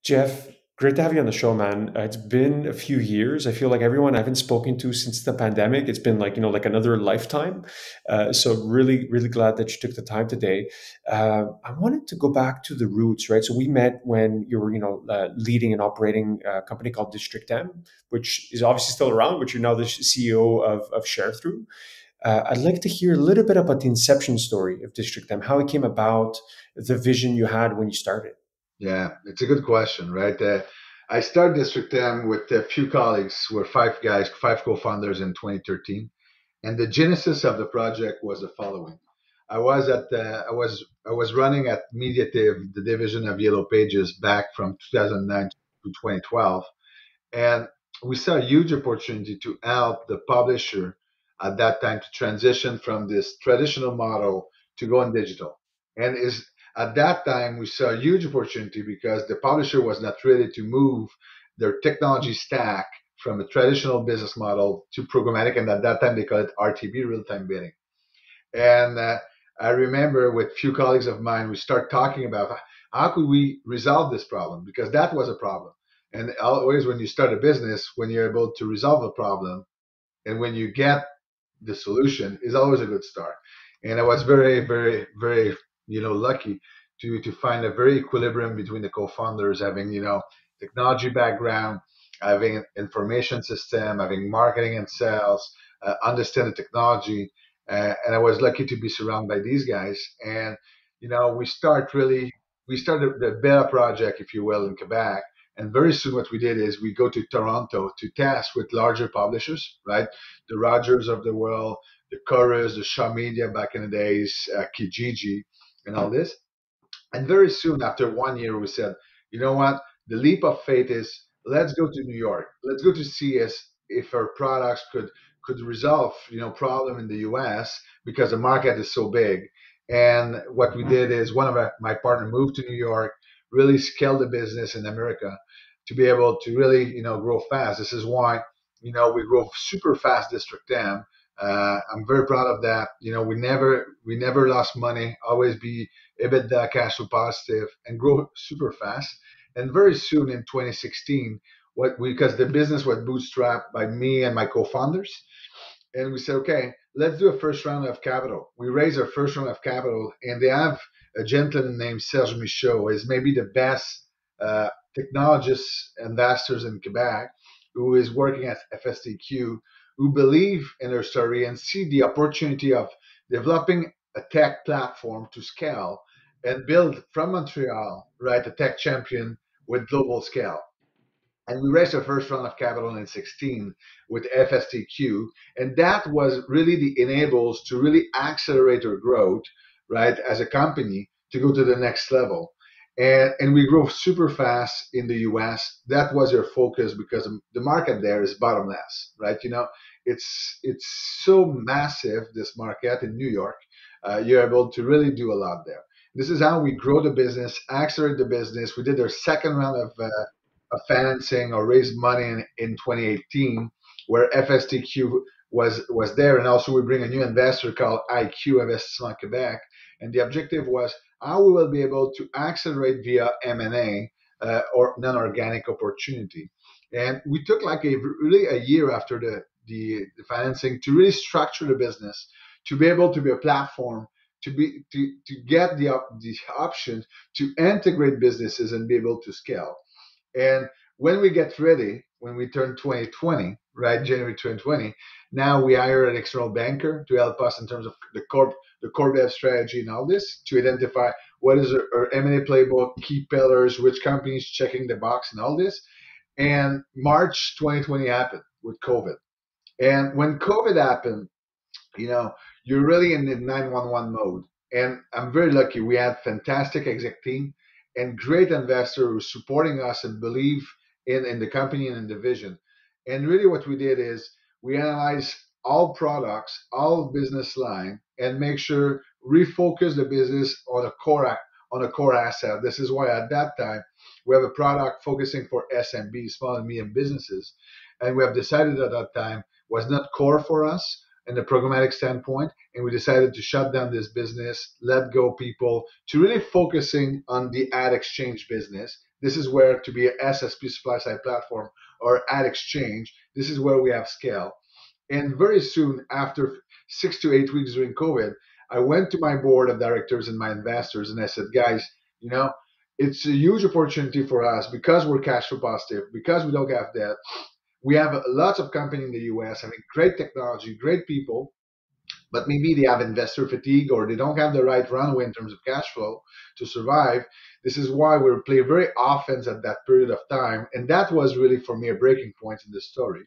Jeff, great to have you on the show, man. It's been a few years. I feel like everyone I haven't spoken to since the pandemic, it's been like, like another lifetime. So really, really glad that you took the time today. I wanted to go back to the roots, right? So we met when you were, leading and operating a company called District M, which is obviously still around, but you're now the CEO of Sharethrough. I'd like to hear a little bit about the inception story of District M, how it came about, the vision you had when you started. Yeah, it's a good question, right? I started District M with a few colleagues. We're five guys, five co-founders in 2013, and the genesis of the project was the following. I was running at Mediative, the division of Yellow Pages, back from 2009 to 2012, and we saw a huge opportunity to help the publisher at that time to transition from this traditional model to go on digital. And is At that time we saw a huge opportunity because the publisher was not ready to move their technology stack from a traditional business model to programmatic, and at that time they called it RTB, real-time bidding. And I remember with a few colleagues of mine, we start talking about how could we resolve this problem, because that was a problem. And always when you start a business, when you're able to resolve a problem and when you get the solution is always a good start. And I was very, very, very, lucky to find a very equilibrium between the co-founders having, technology background, having information system, having marketing and sales, understand the technology, and I was lucky to be surrounded by these guys. And we started the beta project, if you will, in Quebec. And very soon, what we did is we go to Toronto to test with larger publishers, right? The Rogers of the world, the Chorus, the Shaw Media back in the days, Kijiji, and all this. And very soon, after 1 year, we said, you know what? The leap of faith is let's go to New York. Let's go to see if our products could resolve, problem in the U.S. because the market is so big. And what we did is my partner moved to New York, really scaled the business in America to be able to really, grow fast. This is why, we grow super fast, District M. I'm very proud of that. We never lost money, always be EBITDA cash flow positive and grow super fast. And very soon in 2016, because the business was bootstrapped by me and my co-founders, and we said, okay, let's do a first round of capital. We raised our first round of capital, and they have a gentleman named Serge Michaud, who is maybe the best technologist investors in Quebec, who is working at FSTQ, who believe in their story and see the opportunity of developing a tech platform to scale and build from Montreal, right, a tech champion with global scale. And we raised our first round of capital in 16 with FSTQ, and that was really the enables to really accelerate our growth, right, as a company to go to the next level. And we grow super fast in the US. That was our focus because the market there is bottomless, right? It's so massive, this market in New York. You're able to really do a lot there. This is how we grow the business, accelerate the business. We did our second round of financing or raised money in 2018, where FSTQ was there, and also we bring a new investor called IQ Investissement Quebec, and the objective was how we will be able to accelerate via M&A or non-organic opportunity. And we took like really a year after the financing to really structure the business, to be able to be a platform, to get the option to integrate businesses and be able to scale. And when we get ready, when we turn 2020, right, January 2020, now we hire an external banker to help us in terms of the core dev strategy and all this, to identify what is our M&A playbook, key pillars, which companies checking the box and all this. And March 2020 happened with COVID. And when COVID happened, you're really in the 911 mode. And I'm very lucky. We had fantastic exec team and great investor who's supporting us and believe in the company and in the vision. And really what we did is we analyzed all products, all business line, and make sure refocus the business on a core asset. This is why at that time we have a product focusing for SMB, small and medium businesses. And we have decided at that time was not core for us in the programmatic standpoint, and we decided to shut down this business, let go people, to really focusing on the ad exchange business, This is where to be an SSP, supply side platform, or ad exchange, this is where we have scale. And very soon, after 6 to 8 weeks during COVID, I went to my board of directors and my investors, and I said, guys, you know, it's a huge opportunity for us because we're cash flow positive, because we don't have debt. We have lots of companies in the US having great technology, great people, but maybe they have investor fatigue or they don't have the right runway in terms of cash flow to survive. This is why we play very offense at that period of time. And that was really for me a breaking point in the story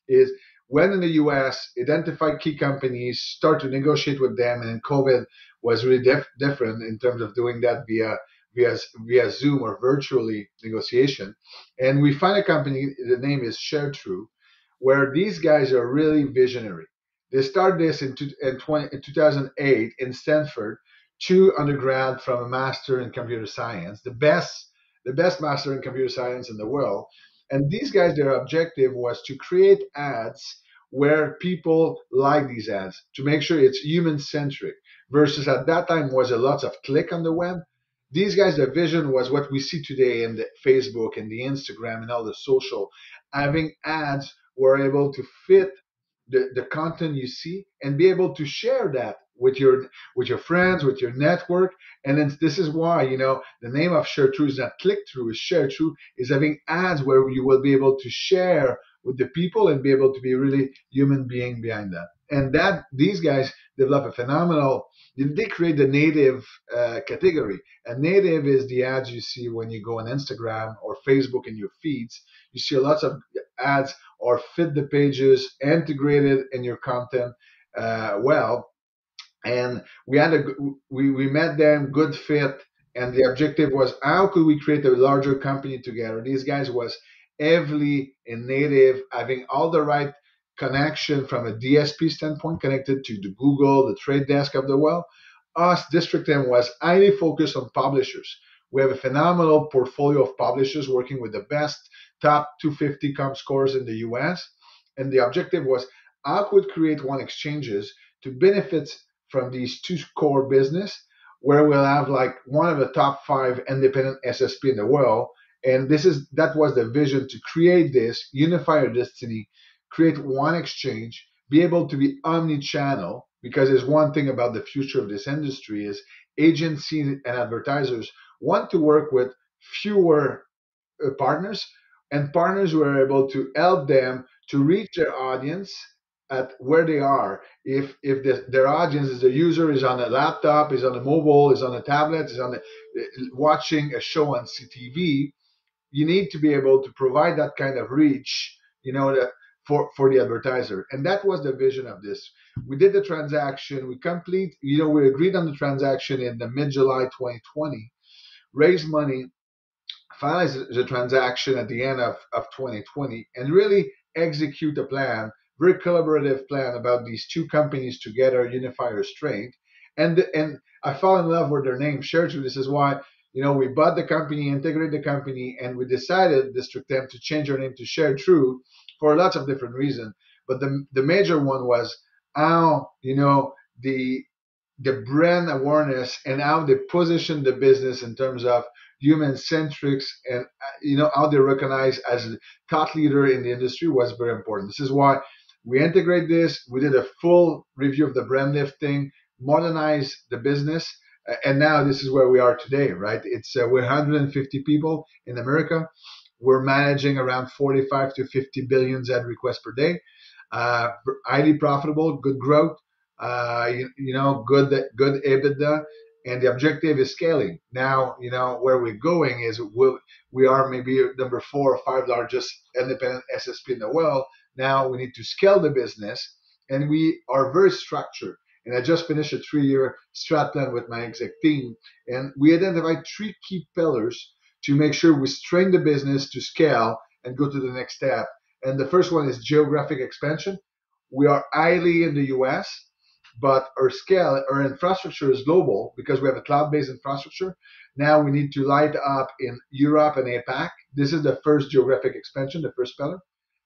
is when in the US, identify key companies, start to negotiate with them. And then COVID was really different in terms of doing that via Zoom or virtually negotiation. And we find a company, the name is Sharethrough, where these guys are really visionary. They started this in 2008 in Stanford, two undergrad from a master in computer science, the best master in computer science in the world. And these guys, their objective was to create ads where people like these ads, to make sure it's human centric, versus at that time was a lot of click on the web. These guys, their vision was what we see today in the Facebook and the Instagram and all the social, having ads were able to fit the content you see and be able to share that with your friends, with your network. And then this is why, the name of Sharethrough is not click through, is Sharethrough, is having ads where you will be able to share with the people and be able to be really human being behind that. And that these guys develop a phenomenal, they create the native category. And native is the ads you see when you go on Instagram or Facebook in your feeds. You see lots of ads or fit the pages integrated in your content well. And we met them, good fit, and the objective was how could we create a larger company together. These guys was heavily in native, having all the right connection from a DSP standpoint, connected to the Google, the trade desk of the world. Us, District M, was highly focused on publishers. We have a phenomenal portfolio of publishers working with the best top 250 comp scores in the US. And the objective was how could create one exchanges to benefit from these two core business, where we'll have like one of the top 5 independent SSP in the world. And that was the vision, to create this, unify our destiny, create one exchange, be able to be omni-channel, because there's one thing about the future of this industry is agencies and advertisers want to work with fewer partners, and partners who are able to help them to reach their audience at where they are. If their audience is the user is on a laptop, is on a mobile, is on a tablet, is watching a show on CTV, you need to be able to provide that kind of reach, for the advertiser. And that was the vision of this. We did the transaction. We agreed on the transaction in the mid-July 2020, raised money, finalize the transaction at the end of 2020, and really execute a plan, very collaborative plan about these two companies together, unify our strength. And I fell in love with their name, Sharethrough. This is why, we bought the company, integrated the company, and we decided, District M, to change our name to Sharethrough for lots of different reasons. But the major one was how, the brand awareness and how they position the business in terms of human centrics, and how they recognize as a thought leader in the industry was very important. This is why we integrate this. We did a full review of the brand lifting, modernize the business, and now this is where we are today, right? It's we're 150 people in America. We're managing around 45 to 50 billion ad requests per day. Highly profitable, good growth, good EBITDA, and the objective is scaling. Now, where we're going is we are maybe number 4 or 5 largest independent SSP in the world. Now we need to scale the business, and we are very structured. And I just finished a 3-year strat plan with my exec team, and we identified 3 key pillars to make sure we strain the business to scale and go to the next step. And the first one is geographic expansion. We are highly in the US, but our infrastructure is global because we have a cloud-based infrastructure. Now we need to light up in Europe and APAC. This is the first geographic expansion, the first pillar.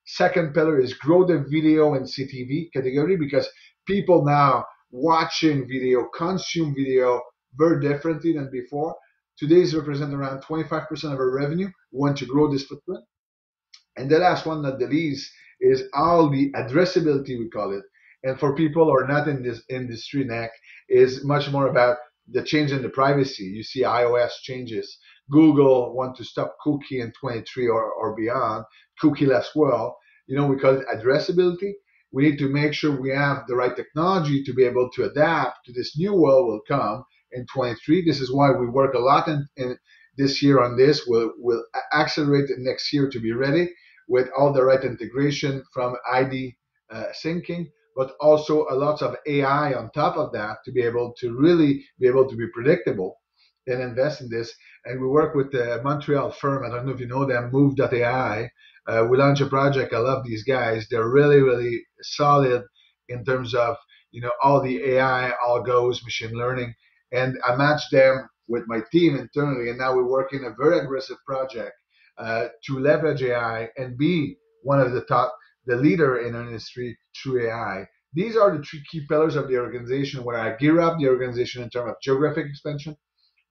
Second pillar is grow the video and CTV category, because people now watching video, consume video very differently than before. Today's represent around 25% of our revenue. We want to grow this footprint. And the last one, not the least, is all the addressability, we call it. And for people who are not in this industry, neck, is much more about the change in the privacy. You see iOS changes. Google want to stop cookie in 23 or beyond, cookie-less world. We call it addressability. We need to make sure we have the right technology to be able to adapt to this new world will come in 23. This is why we work a lot in this year on this. We'll accelerate it next year to be ready with all the right integration from ID syncing, but also a lot of AI on top of that to be able to really be able to be predictable and invest in this. And we work with the Montreal firm. I don't know if you know them, Move.ai. We launched a project. I love these guys. They're really, really solid in terms of all the AI, algos, machine learning, and I matched them with my team internally. And now we're working a very aggressive project to leverage AI and be one of the leader in our industry through AI. These are the three key pillars of the organization where I gear up the organization in terms of geographic expansion,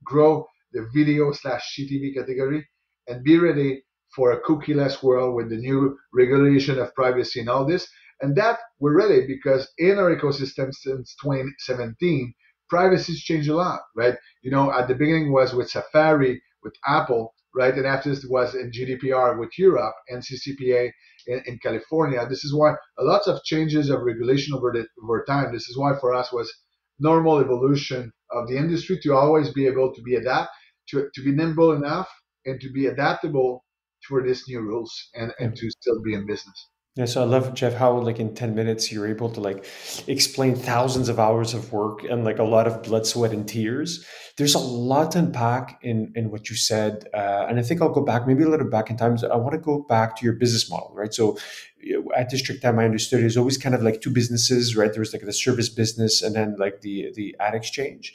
grow the video/CTV category, and be ready for a cookie-less world with the new regulation of privacy and all this. And that we're ready because in our ecosystem since 2017, privacy's changed a lot, right? At the beginning was with Safari, with Apple, right? And after this was in GDPR with Europe and CCPA in California. This is why a lot of changes of regulation over time. This is why for us was normal evolution of the industry to always be able to be to be nimble enough and to be adaptable for these new rules and to still be in business. Yeah, so I love, Jeff, how like in 10 minutes you're able to like explain thousands of hours of work and like a lot of blood, sweat, and tears. There's a lot to unpack in what you said. And I think I'll go back maybe a little back in time. I want to go back to your business model, right? So at District Time, I understood there's always kind of like two businesses, right? There was like the service business and then like the ad exchange.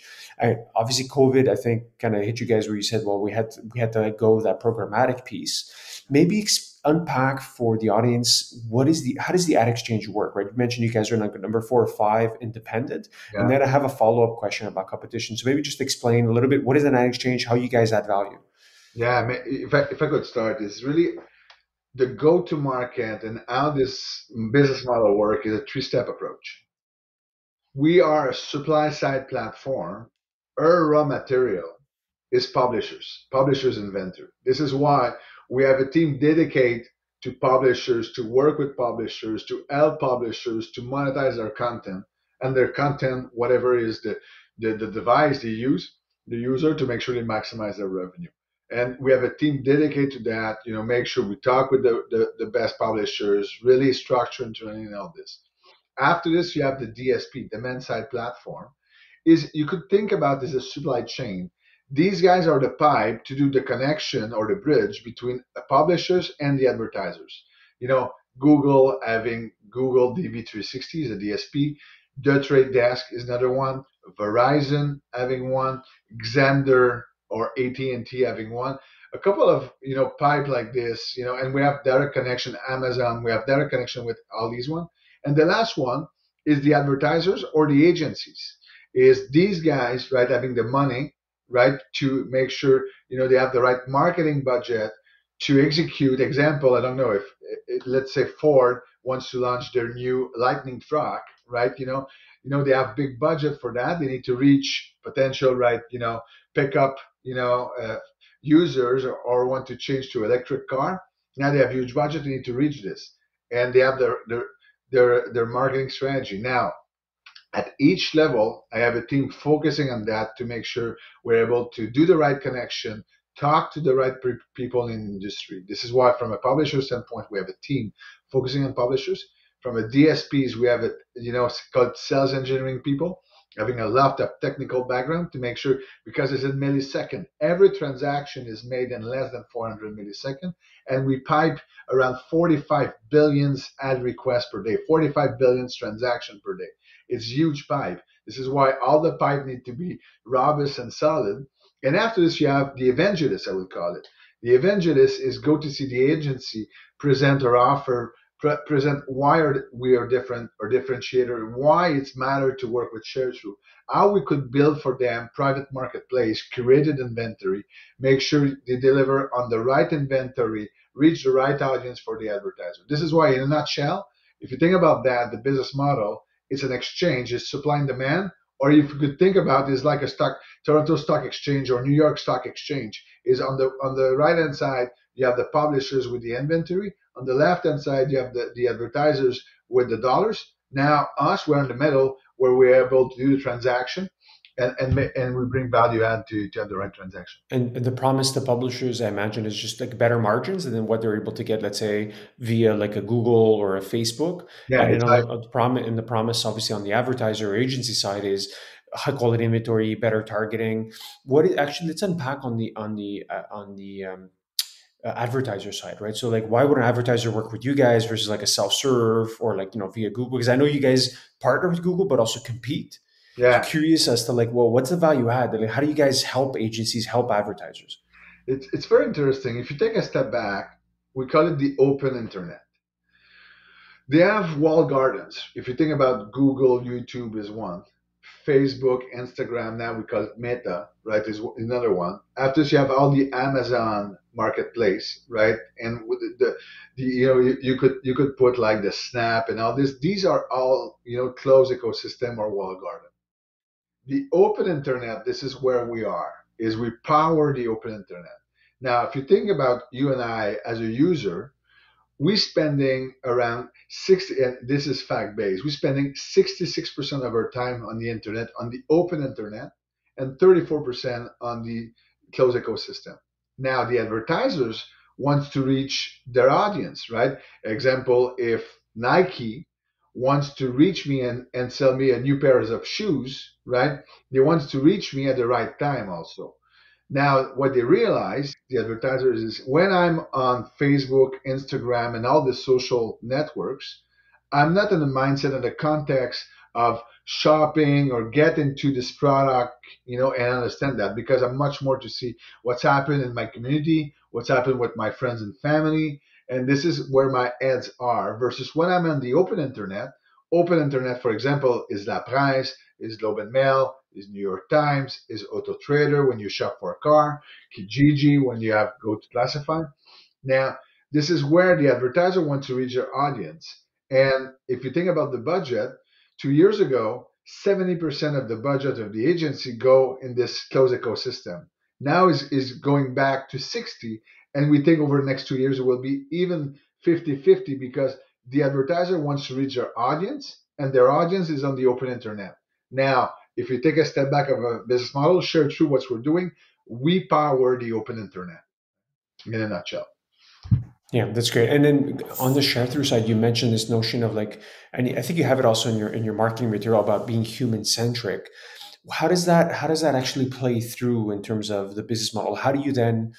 Obviously, COVID, I think, kind of hit you guys where you said, well, we had to let go of that programmatic piece. Maybe unpack for the audience how does the ad exchange work, right? You mentioned you guys are like number 4 or 5 independent, Yeah. and then I have a follow-up question about competition. So maybe just explain a little bit what is an ad exchange, how you guys add value. Yeah, if I could start, it's really the go-to-market and how this business model work is a 3-step approach. We are a supply-side platform. Our raw material is publishers inventor. This is why we have a team dedicated to publishers, to work with publishers, to help publishers to monetize their content and their content, whatever is the device they use, the user, to make sure they maximize their revenue. And we have a team dedicated to that, make sure we talk with the best publishers, really structure and training all this. After this, you have the DSP, demand side platform. You could think about this as supply chain. These guys are the pipe to do the connection or the bridge between the publishers and the advertisers. Google having Google DV360 is a DSP. The Trade Desk is another one. Verizon having one. Xander or AT&T having one. A couple of pipe like this, and we have direct connection. Amazon, we have direct connection with all these ones. And the last one is the advertisers or the agencies. Is these guys, right, having the money, right, to make sure they have the right marketing budget to execute. Example, I don't know if let's say Ford wants to launch their new Lightning truck, right? They have big budget for that. They need to reach potential, right? Pick up, users or want to change to electric car. Now they have huge budget. They need to reach this, and they have their marketing strategy. Now, at each level, I have a team focusing on that to make sure we're able to do the right connection, talk to the right people in the industry. This is why, from a publisher standpoint, we have a team focusing on publishers. From a DSPs, we have called sales engineering people, having a lot of technical background to make sure, because it's in millisecond. Every transaction is made in less than 400 milliseconds, and we pipe around 45 billion ad requests per day, 45 billion transactions per day. It's huge pipe. This is why all the pipe need to be robust and solid. And after this, you have the evangelist, I would call it. The evangelist is go to see the agency, present or offer present why we are different or differentiator, why it's matter to work with Sharethrough, how we could build for them private marketplace, curated inventory, make sure they deliver on the right inventory, reach the right audience for the advertiser. This is why, in a nutshell, if you think about that, the business model, it's an exchange, it's supply and demand. Or if you could think about it, it's like a Toronto Stock Exchange or New York Stock Exchange. Is on the right hand side, you have the publishers with the inventory. On the left-hand side, you have the advertisers with the dollars. Now, us, we're in the middle where we're able to do the transaction and we bring value add to have the right transaction. And the promise to publishers, I imagine, is just like better margins than what they're able to get, let's say, via like a Google or a Facebook. Yeah, And then it's like, on the promise, obviously, on the advertiser or agency side is high quality inventory, better targeting. Actually, let's unpack on the advertiser side, right? So like, why would an advertiser work with you guys versus like a self-serve or like, via Google? Because I know you guys partner with Google, but also compete. So yeah, curious as to like, well, what's the value add? Like, how do you guys help agencies help advertisers? it's very interesting. If you take a step back, we call it the open internet. They have walled gardens. If you think about Google, YouTube is one. Facebook, Instagram, now we call it Meta, right, is another one. After this, you have all the Amazon marketplace, right? And with you could put like the Snap and all this. These are all closed ecosystem or walled garden. The open internet, this is where we are. Is we power the open internet. Now, if you think about you and I as a user, we spending around 60, and this is fact based, we're spending 66% of our time on the internet, on the open internet, and 34% on the closed ecosystem. Now, the advertisers wants to reach their audience, right? Example, if Nike wants to reach me and sell me a new pair of shoes, right? They wants to reach me at the right time also. Now, what they realize, the advertisers, is when I'm on Facebook, Instagram, and all the social networks, I'm not in the mindset and the context of shopping or get into this product, and understand that because I'm much more to see what's happened in my community, what's happened with my friends and family, and this is where my ads are. Versus when I'm on the open internet. Open internet, for example, is La Presse, is Globe and Mail, is New York Times, is Auto Trader when you shop for a car, Kijiji when you have go to classify. Now, this is where the advertiser wants to reach their audience. And if you think about the budget, 2 years ago, 70% of the budget of the agency go in this closed ecosystem. Now is going back to 60, and we think over the next 2 years it will be even 50-50 because the advertiser wants to reach their audience, and their audience is on the open internet. Now, if you take a step back of a business model, Sharethrough what we're doing, we power the open internet in a nutshell. Yeah, that's great. And then on the Sharethrough side, you mentioned this notion of like, and I think you have it also in your marketing material about being human centric. How does that actually play through in terms of the business model? How do you then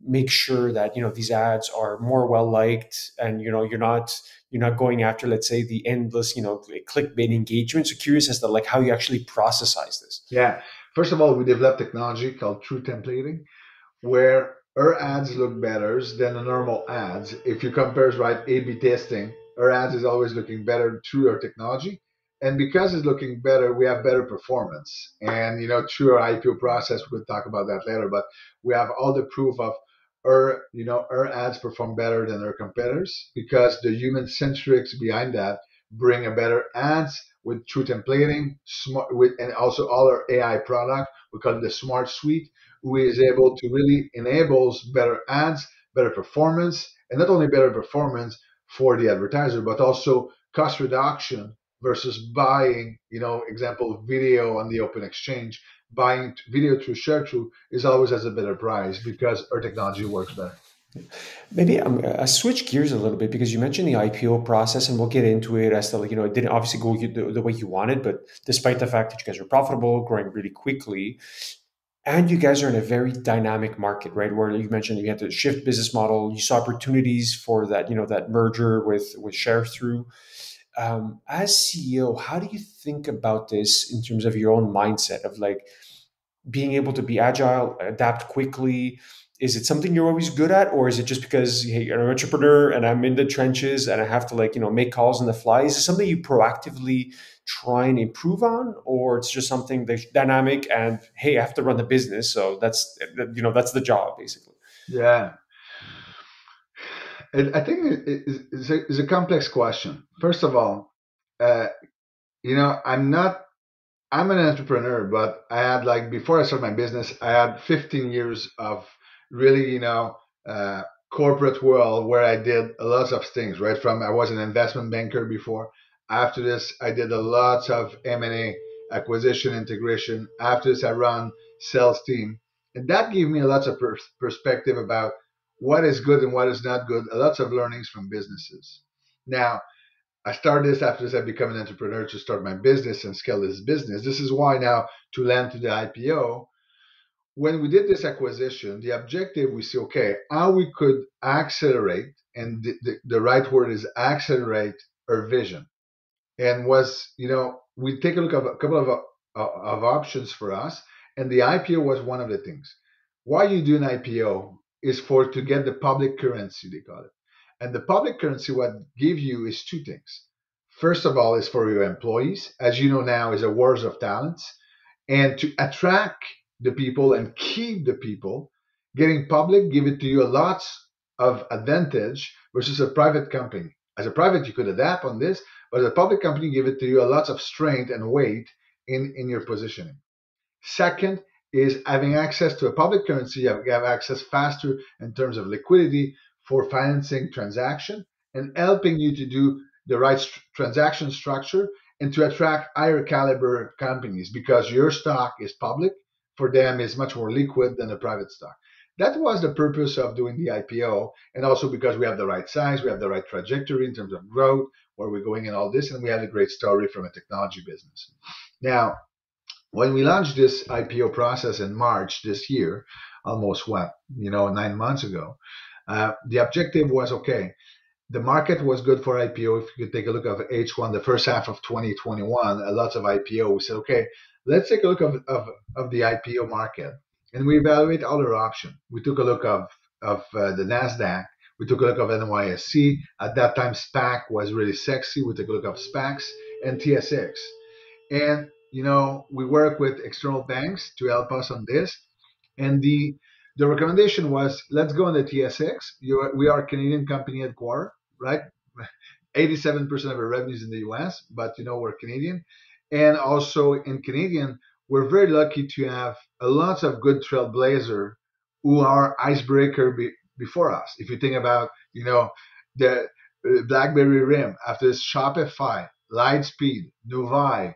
make sure that these ads are more well liked and you're not going after, let's say, the endless like clickbait engagement? So curious as to like how you actually processize this. Yeah. First of all, we developed technology called true templating, where our ads look better than the normal ads. If you compare, right, A/B testing, our ads is always looking better through our technology. And because it's looking better, we have better performance. And through our IPO process, we'll talk about that later. But we have all the proof of our ads perform better than our competitors because the human centrics behind that bring a better ads with true templating, smart with, and also all our AI product. We call it the Smart Suite, who is able to really enables better ads, better performance, and not only better performance for the advertiser, but also cost reduction versus buying, example, video on the open exchange. Buying video through Sharethrough is always has a better price because our technology works better. Maybe I switch gears a little bit because you mentioned the IPO process, and we'll get into it as to like it didn't obviously go the way you wanted, but despite the fact that you guys are profitable, growing really quickly, and you guys are in a very dynamic market, right? Where you mentioned you had to shift business model, you saw opportunities for that, that merger with Sharethrough. As CEO, how do you think about this in terms of your own mindset of like being able to be agile, adapt quickly, Is it something you're always good at, or is it just because, hey, you're an entrepreneur and I'm in the trenches and I have to, like, make calls on the fly? Is it something you proactively try and improve on, or it's just something that's dynamic and, hey, I have to run the business, so that's the job basically? Yeah. I think it's a complex question. First of all, uh, I'm not. I'm an entrepreneur, but I had, like, before I started my business, I had 15 years of really, uh, corporate world where I did a lot of things. Right from I was an investment banker before. After this, I did a lot of M&A, acquisition, integration. After this, I run sales team, and that gave me a lot of perspective about what is good and what is not good. A lot of learnings from businesses. Now, I started this after this. I become an entrepreneur to start my business and scale this business. This is why now, to land to the IPO, when we did this acquisition, the objective we see, okay, how we could accelerate, and the right word is accelerate our vision. And we take a look at a couple of options for us, and the IPO was one of the things. Why you do an IPO is for to get the public currency, they call it. And the public currency, what give you is two things. First of all, is for your employees. As you know now, is a wars of talents, and to attract the people and keep the people. Getting public give it to you a lot of advantage versus a private company. As a private, you could adapt on this, but as a public company give it to you a lot of strength and weight in your positioning. Second is having access to a public currency. You have access faster in terms of liquidity for financing transaction and helping you to do the right transaction structure and to attract higher caliber companies because your stock is public. For them, is much more liquid than a private stock. That was the purpose of doing the IPO, and also because we have the right size, we have the right trajectory in terms of growth, where we're going, and all this, and we have a great story from a technology business. Now, when we launched this IPO process in March this year, almost 9 months ago, the objective was, okay, the market was good for IPO. If you could take a look at H1, the first half of 2021, a lot of IPO. We said, okay, let's take a look of the IPO market. And we evaluate other options. We took a look of the NASDAQ. We took a look of NYSE. At that time, SPAC was really sexy. We took a look of SPACs and TSX. And we work with external banks to help us on this. And the recommendation was, let's go on the TSX. We are a Canadian company headquartered, right? 87% of our revenues in the US, but we're Canadian. And also in Canadian, we're very lucky to have a lot of good trailblazer who are icebreaker before us. If you think about, the BlackBerry RIM, after this Shopify, Lightspeed, Nuvei,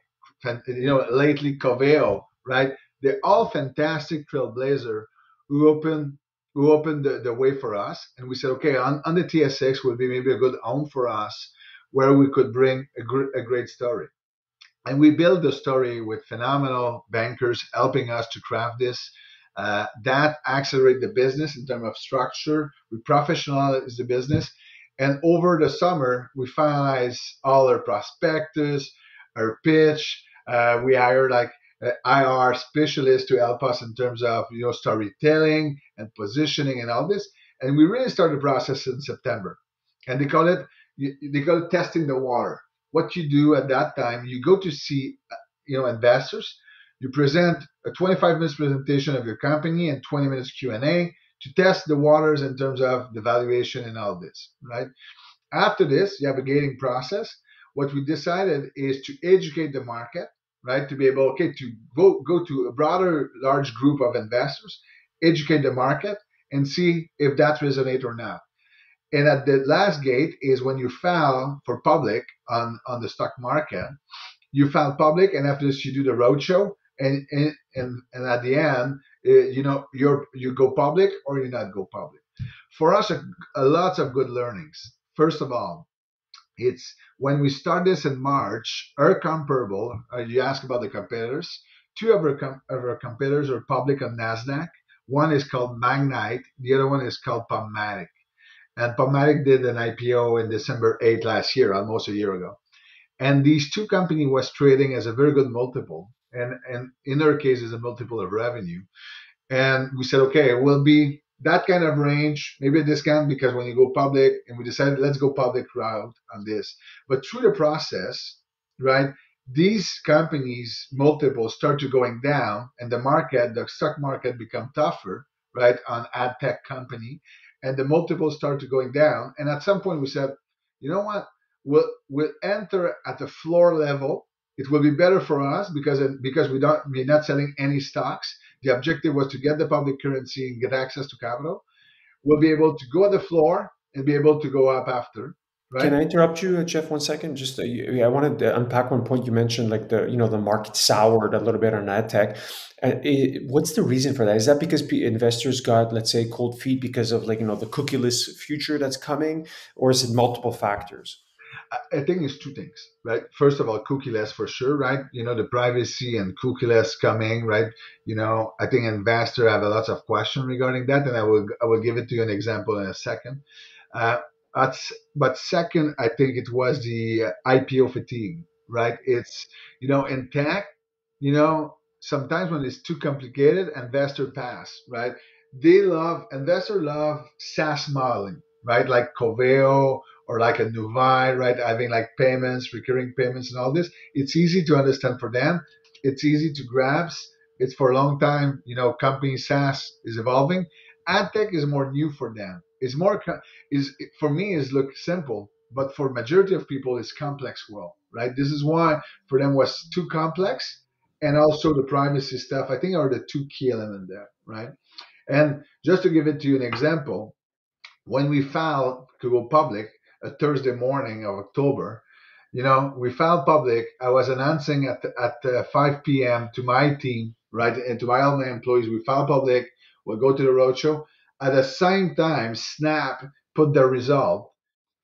lately Coveo, right? They're all fantastic trailblazer who opened the way for us, and we said, okay, on the TSX would be maybe a good home for us, where we could bring a great story. And we built the story with phenomenal bankers helping us to craft this. That accelerate the business in terms of structure. We professionalize the business. And over the summer, we finalize all our prospectus, our pitch. We hired like IR specialists to help us in terms of storytelling and positioning and all this. And we really started the process in September. And they call it testing the water. What you do at that time, you go to see investors. You present a 25 minutes presentation of your company and 20 minutes Q&A to test the waters in terms of the valuation and all this, right? After this, you have a gating process. What we decided is to educate the market, right? To be able, okay, to go to a broader, large group of investors, educate the market, and see if that resonates or not. And at the last gate is when you file for public on the stock market. You file public, and after this, you do the roadshow, and at the end, you go public or you not go public. For us, a lot of good learnings. First of all, it's when we start this in March, our comparable, you ask about the competitors, two of our competitors are public on NASDAQ. One is called Magnite, the other one is called Palmatic. And Palmatic did an IPO in December 8th last year, almost a year ago. And these two companies was trading as a very good multiple, and in their case is a multiple of revenue. And we said, okay, we'll be that kind of range, maybe a discount because when you go public, and we decided let's go public route on this. But through the process, right, these companies multiples start to going down, and the stock market become tougher, right, on ad tech company, and the multiples start to going down. And at some point we said, you know what, we'll enter at the floor level. It will be better for us because we're not selling any stocks. The objective was to get the public currency and get access to capital. We'll be able to go at the floor and be able to go up after, Can right? I interrupt you, Jeff, 1 second? Just I wanted to unpack one point you mentioned, like the market soured a little bit on ad tech. What's the reason for that? Is that because investors got, let's say, cold feet because of, like, the cookieless future that's coming, or is it multiple factors? I think it's two things, right? First of all, cookieless for sure, right? The privacy and cookieless coming, right? I think investors have a lot of questions regarding that, and I will give it to you an example in a second. Uh, but second, I think it was the IPO fatigue, right? It's in tech, sometimes when it's too complicated, investor pass, right? Investor love SaaS modeling, right? Like Coveo or like a Nuvei, right? Having like payments, recurring payments, and all this. It's easy to understand for them. It's easy to grasp. It's for a long time. Company SaaS is evolving. Ad tech is more new for them. It's more is for me is look simple, but for majority of people it's complex world, right? This is why for them was too complex, and also the privacy stuff. I think are the two key elements there, right? And just to give it to you an example, when we filed to go public a Thursday morning of October, we filed public. I was announcing at 5 p.m. to my team, right, and to all my employees, we filed public. We'll go to the roadshow. At the same time, Snap put their result,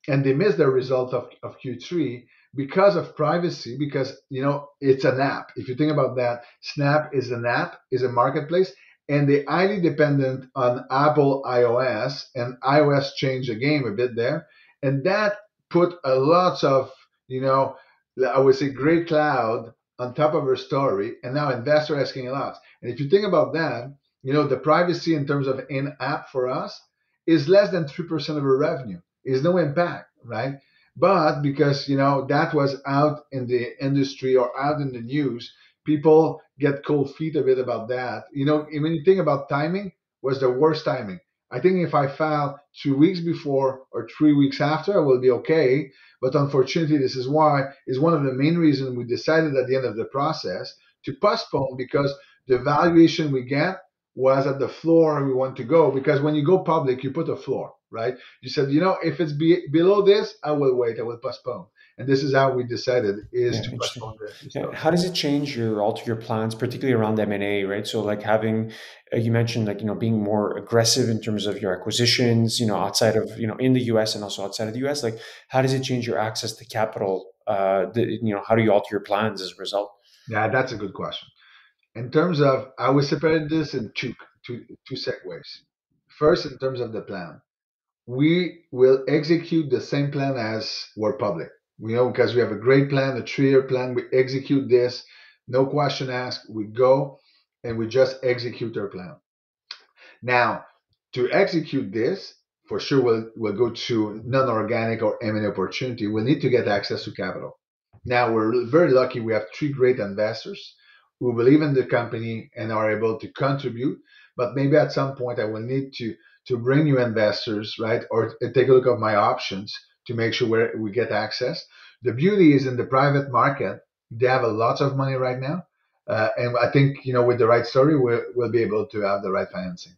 and they missed the result of Q3 because of privacy, because it's an app. If you think about that, Snap is an app, is a marketplace, and they're highly dependent on Apple iOS, and iOS changed the game a bit there, and that put a lot of I would say great cloud on top of her story, and now investors asking a lot. And if you think about that, the privacy in terms of in-app for us is less than 3% of our revenue, is no impact, right? But because that was out in the industry or out in the news, people get cold feet a bit about that. When you think about timing, was the worst timing. I think if I file 2 weeks before or 3 weeks after, I will be okay. But unfortunately, this is one of the main reasons we decided at the end of the process to postpone, because the valuation we get was at the floor we want to go. Because when you go public, you put a floor, right? You said, if it's below this, I will wait, I will postpone. And this is how we decided is Yeah, to interesting. postpone the Yeah, stock. how does it change alter your plans, particularly around M&A, right? So, like, having you mentioned, like, being more aggressive in terms of your acquisitions, outside of, in the US and also outside of the US. Like, how does it change your access to capital? How do you alter your plans as a result? Yeah, that's a good question. In terms of, I will separate this in two segues. First, in terms of the plan, we will execute the same plan as we're public. We know because we have a great plan, a 3-year plan. We execute this, no question asked. We go and we just execute our plan. Now, to execute this, for sure, we'll go to non-organic or M&A opportunity. We'll need to get access to capital. Now, we're very lucky. We have three great investors who believe in the company and are able to contribute. But maybe at some point, I will need to bring new investors, right, or take a look at my options to make sure we get access. The beauty is in the private market, they have a lot of money right now. And I think, with the right story, we'll be able to have the right financing.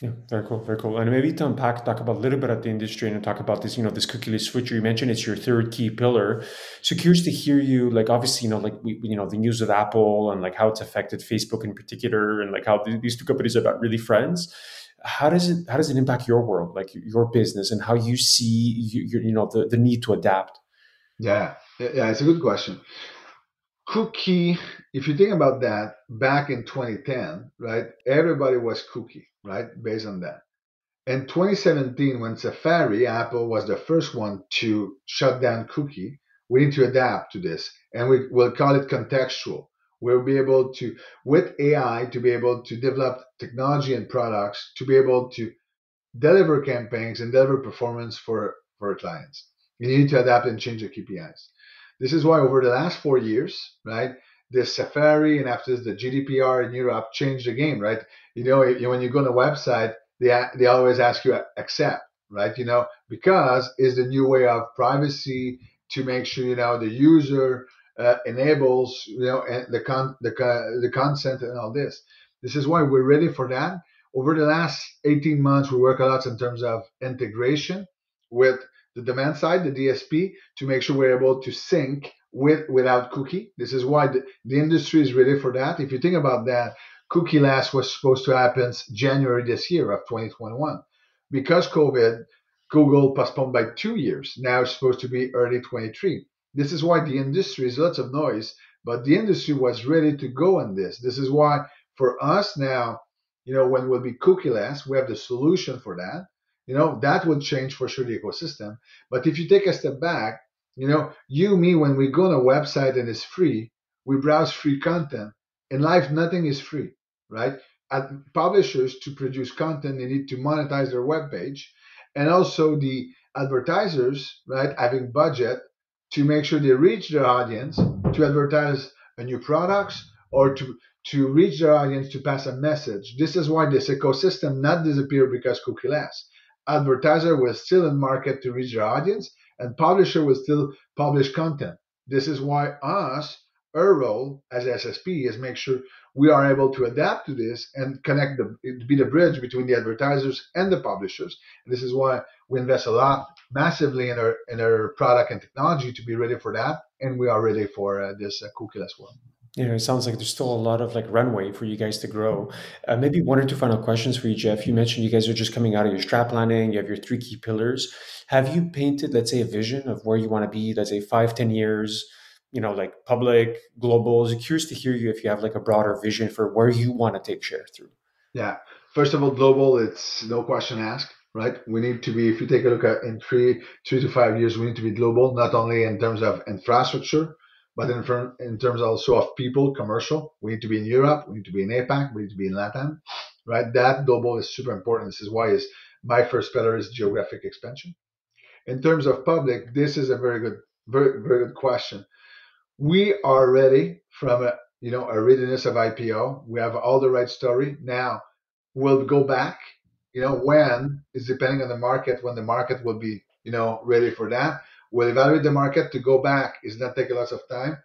Yeah, very cool, very cool. And maybe to talk about a little bit of the industry and talk about this, this cookieless switcher. You mentioned it's your third key pillar. So curious to hear you, like, obviously, like the news with Apple and like how it's affected Facebook in particular, and like how these two companies are not really friends. How does it impact your world, like your business, and how you see the need to adapt? Yeah, it's a good question. Cookie, if you think about that, back in 2010, right, everybody was cookie, right, based on that. In 2017, when Safari, Apple was the first one to shut down cookie, we need to adapt to this, and we will call it contextual. We'll be able to, with AI, to be able to develop technology and products to be able to deliver campaigns, and deliver performance for clients. You need to adapt and change the KPIs. This is why over the last 4 years, right, the Safari and after the GDPR in Europe changed the game, right? When you go on a website, they always ask you accept, right? Because it's the new way of privacy to make sure the user enables and the consent and all this. This is why we're ready for that. Over the last 18 months, we work a lot in terms of integration with the demand side, the DSP, to make sure we're able to sync without cookie. This is why the industry is ready for that. If you think about that, cookie last was supposed to happen January this year of 2021. Because COVID, Google postponed by 2 years. Now it's supposed to be early 23. This is why the industry is lots of noise, but the industry was ready to go on this. This is why for us now, when we'll be cookieless, we have the solution for that. That would change for sure the ecosystem. But if you take a step back, me, when we go on a website and it's free, we browse free content. In life, nothing is free, right? Publishers to produce content, they need to monetize their web page, and also the advertisers, right, having budget to make sure they reach their audience to advertise a new products or to reach their audience to pass a message. This is why this ecosystem not disappear because cookieless. Advertiser was still in market to reach their audience, and publisher will still publish content. This is why our role as SSP is make sure we are able to adapt to this and be the bridge between the advertisers and the publishers. And this is why we invest a lot massively in our product and technology to be ready for that, and we are ready for this cookieless world. It sounds like there's still a lot of like runway for you guys to grow. Maybe one or two final questions for you, Jeff. You mentioned you guys are just coming out of your strat planning. You have your three key pillars. Have you painted, let's say, a vision of where you want to be, let's say 5, 10 years, like public, global? I was curious to hear you if you have like a broader vision for where you want to take Sharethrough. Yeah. First of all, global, it's no question asked, right? We need to be, if you take a look at in 3 to 5 years, we need to be global, not only in terms of infrastructure, but in terms also of people, commercial. We need to be in Europe, we need to be in APAC, we need to be in Latin, right? That global is super important. This is why my first pillar is geographic expansion. In terms of public, this is a very good, very, very good question. We are ready from a readiness of IPO. We have all the right story. Now we'll go back, when is depending on the market, when the market will be, ready for that. We'll evaluate the market to go back. Is that take a lot of time?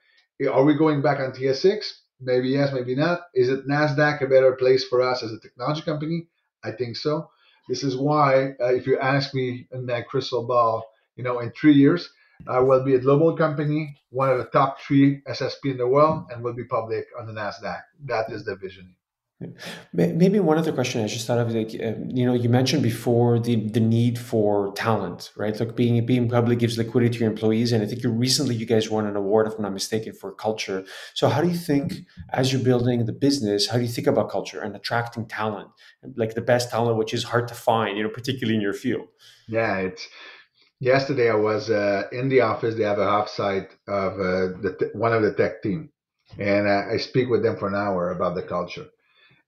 Are we going back on TSX? Maybe yes, maybe not. Is it NASDAQ a better place for us as a technology company? I think so. This is why, if you ask me in my crystal ball, in 3 years, will be a global company, one of the top 3 SSP in the world, and will be public on the NASDAQ. That is the vision. Maybe one other question I just thought of, like, you mentioned before the need for talent, right? Like being public gives liquidity to your employees, and I think you guys won an award, if I'm not mistaken, for culture. So how do you think, as you're building the business, how do you think about culture and attracting talent, like the best talent, which is hard to find, particularly in your field? Yeah, yesterday I was in the office. They have a offsite of one of the tech team, and I speak with them for an hour about the culture.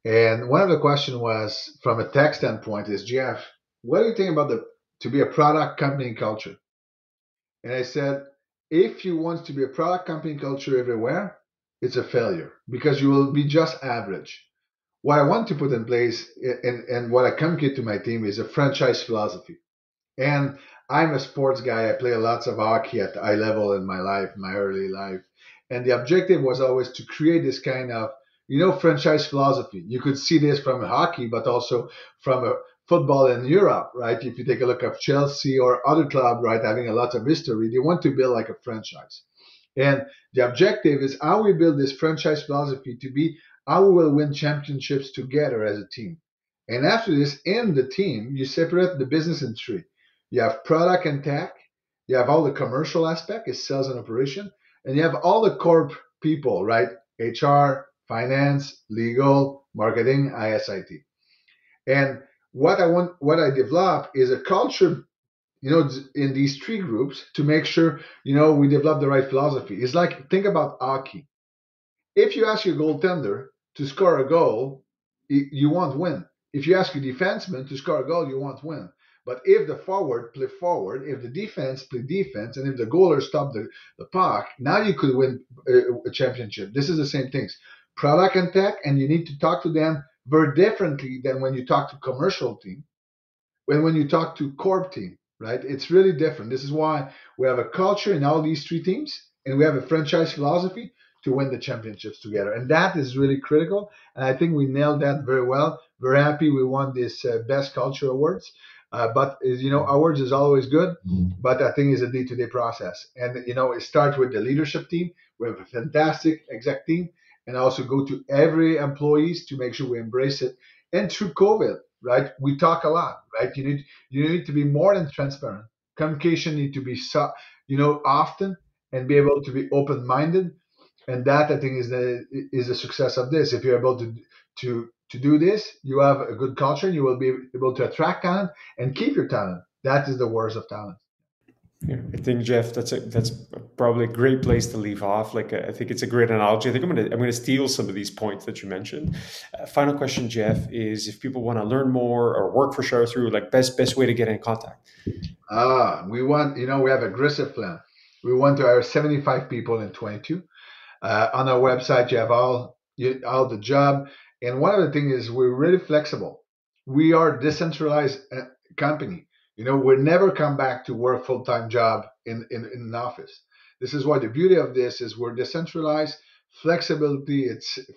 And one of the questions was, from a tech standpoint, is, Jeff, what do you think about to be a product company culture? And I said, if you want to be a product company culture everywhere, it's a failure because you will be just average. What I want to put in place and what I communicate to my team is a franchise philosophy. And I'm a sports guy. I play lots of hockey at high level in my life, my early life. And the objective was always to create this kind of franchise philosophy. You could see this from hockey, but also from a football in Europe, right? If you take a look at Chelsea or other clubs, right, having a lot of history, they want to build like a franchise. And the objective is how we build this franchise philosophy to be how we will win championships together as a team. And after this, in the team, you separate the business in 3. You have product and tech. You have all the commercial aspect, is sales and operation. And you have all the corp people, right? HR, finance, legal, marketing, ISIT. And what I develop is a culture, in these 3 groups to make sure, we develop the right philosophy. It's like, think about hockey. If you ask your goaltender to score a goal, you won't win. if you ask a defenseman to score a goal, you won't win. But if the forward play forward, if the defense play defense, and if the goaler stop the puck, now you could win a championship. This is the same things. Product and tech, and you need to talk to them very differently than when you talk to commercial team, when you talk to corp team, right? It's really different. This is why we have a culture in all these three teams, and we have a franchise philosophy to win the championships together. And that is really critical. And I think we nailed that very well. We're happy we won this Best Culture Awards. But awards is always good, but I think it's a day-to-day process. And it starts with the leadership team. We have a fantastic exec team, and also go to every employees to make sure we embrace it. And through COVID, right, we talk a lot, right? You need to be more than transparent. Communication need to be often, and be able to be open-minded. And that, I think, is the success of this. If you're able to do this, you have a good culture, and you will be able to attract talent and keep your talent. That is the worst of talent. Yeah, I think, Jeff, that's probably a great place to leave off. Like, I think it's a great analogy. I think I'm gonna steal some of these points that you mentioned. Final question, Jeff, is if people want to learn more or work for Sharethrough, like best way to get in contact. We have aggressive plan. We want to hire 75 people in 22. On our website, you have all the job. And one of the things is we're really flexible. We are a decentralized company. We'll never come back to work full-time job in an office. This is why the beauty of this is we're decentralized. Flexibility,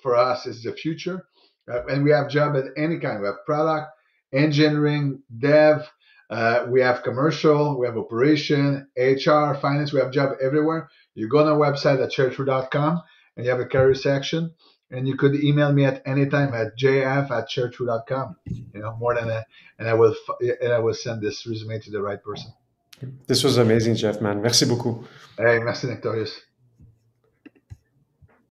for us, is the future. And we have job at any kind. We have product, engineering, dev. We have commercial, we have operation, HR, finance. We have job everywhere. You go on our website at Sharethrough.com, and you have a career section. And you could email me at any time at jf@Sharethrough.com. More than that, and I will send this resume to the right person. This was amazing, Jeff, man. Merci beaucoup. Hey, merci, Nectorius.